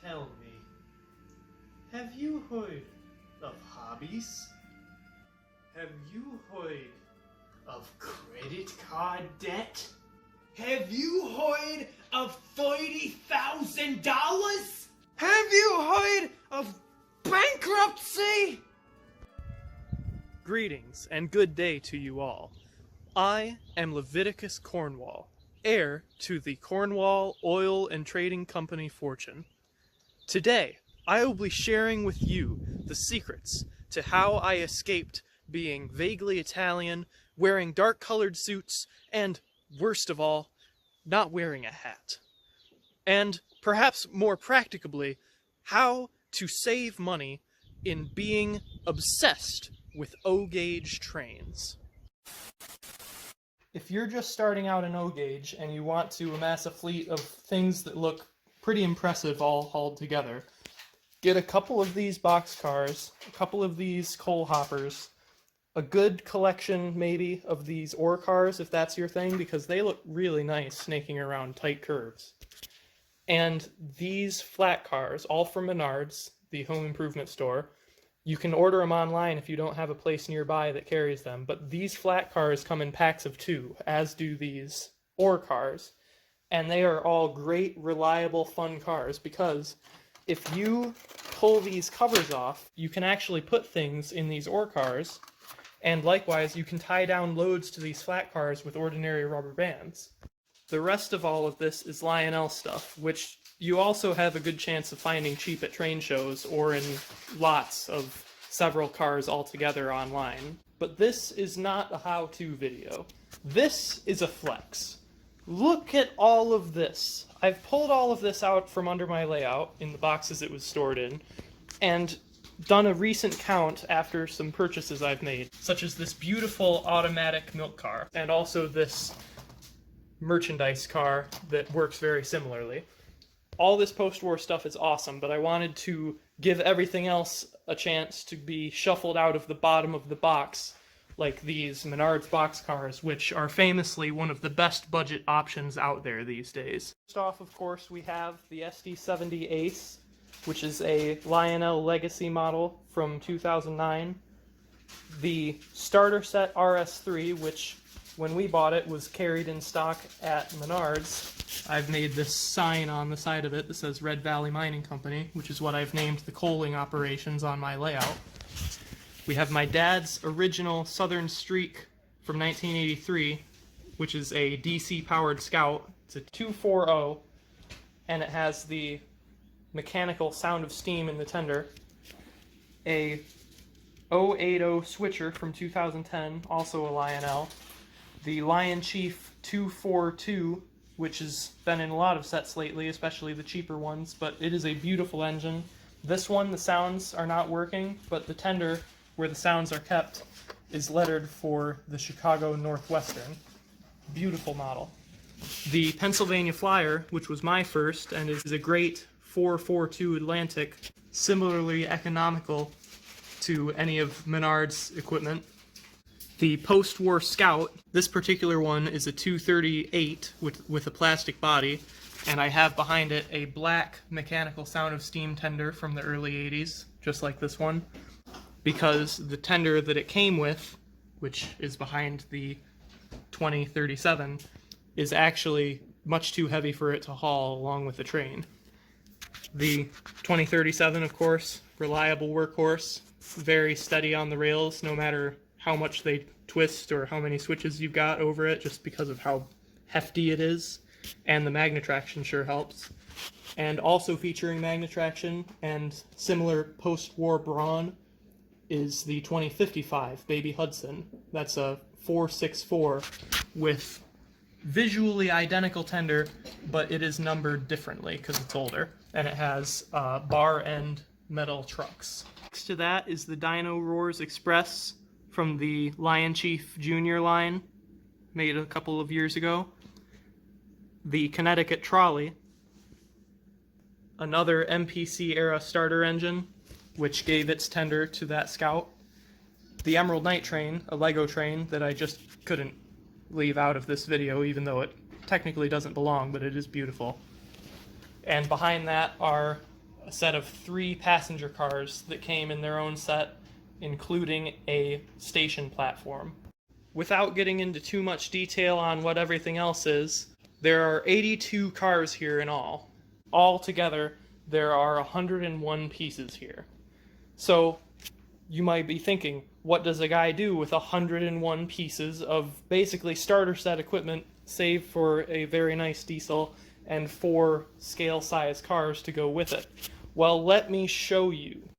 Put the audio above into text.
Tell me, have you heard of hobbies? Have you heard of credit card debt? Have you heard of $30,000? Have you heard of bankruptcy? Greetings and good day to you all. I am Leviticus Cornwall, heir to the Cornwall Oil and Trading Company fortune. Today, I will be sharing with you the secrets to how I escaped being vaguely Italian, wearing dark-colored suits, and, worst of all, not wearing a hat. And, perhaps more practicably, how to save money in being obsessed with O-gauge trains. If you're just starting out in O-gauge and you want to amass a fleet of things that look pretty impressive all hauled together, get a couple of these boxcars, a couple of these coal hoppers, a good collection maybe of these ore cars if that's your thing, because they look really nice snaking around tight curves. And these flat cars, all from Menards, the home improvement store. You can order them online if you don't have a place nearby that carries them, but these flat cars come in packs of 2, as do these ore cars. And they are all great, reliable, fun cars, because if you pull these covers off, you can actually put things in these ore cars, and likewise, you can tie down loads to these flat cars with ordinary rubber bands. The rest of all of this is Lionel stuff, which you also have a good chance of finding cheap at train shows or in lots of several cars all together online. But this is not a how-to video. This is a flex. Look at all of this. I've pulled all of this out from under my layout in the boxes it was stored in, and done a recent count after some purchases I've made, such as this beautiful automatic milk car, and also this merchandise car that works very similarly. All this post-war stuff is awesome, but I wanted to give everything else a chance to be shuffled out of the bottom of the box, like these Menards boxcars, which are famously one of the best budget options out there these days. First off, of course, we have the SD70 Ace, which is a Lionel Legacy model from 2009. The starter set RS3, which when we bought it was carried in stock at Menards. I've made this sign on the side of it that says Red Valley Mining Company, which is what I've named the coaling operations on my layout. We have my dad's original Southern Streak from 1983, which is a DC-powered Scout. It's a 240, and it has the mechanical sound of steam in the tender. A 080 switcher from 2010, also a Lionel. The Lion Chief 242, which has been in a lot of sets lately, especially the cheaper ones, but it is a beautiful engine. This one, the sounds are not working, but the tender, where the sounds are kept, is lettered for the Chicago Northwestern. Beautiful model. The Pennsylvania Flyer, which was my first, and is a great 442 Atlantic, similarly economical to any of Menard's equipment. The post-war Scout, this particular one is a 238 with a plastic body, and I have behind it a black mechanical sound of steam tender from the early 80s, just like this one, because the tender that it came with, which is behind the 2037, is actually much too heavy for it to haul along with the train. The 2037, of course, reliable workhorse, very steady on the rails, no matter how much they twist or how many switches you've got over it, just because of how hefty it is, and the magnetraction sure helps. And also featuring magnetraction and similar post-war brawn is the 2055 Baby Hudson. That's a 464 with visually identical tender, but it is numbered differently because it's older, and it has bar end metal trucks. Next to that is the Dino Roars Express from the Lion Chief Junior line, made a couple of years ago. The Connecticut Trolley, another MPC-era starter engine, which gave its tender to that Scout. The Emerald Night Train, a Lego train that I just couldn't leave out of this video, even though it technically doesn't belong, but it is beautiful. And behind that are a set of 3 passenger cars that came in their own set, including a station platform. Without getting into too much detail on what everything else is, there are 82 cars here in all. Altogether, there are 101 pieces here. So, you might be thinking, what does a guy do with 101 pieces of basically starter set equipment, save for a very nice diesel and 4 scale size cars to go with it? Well, let me show you.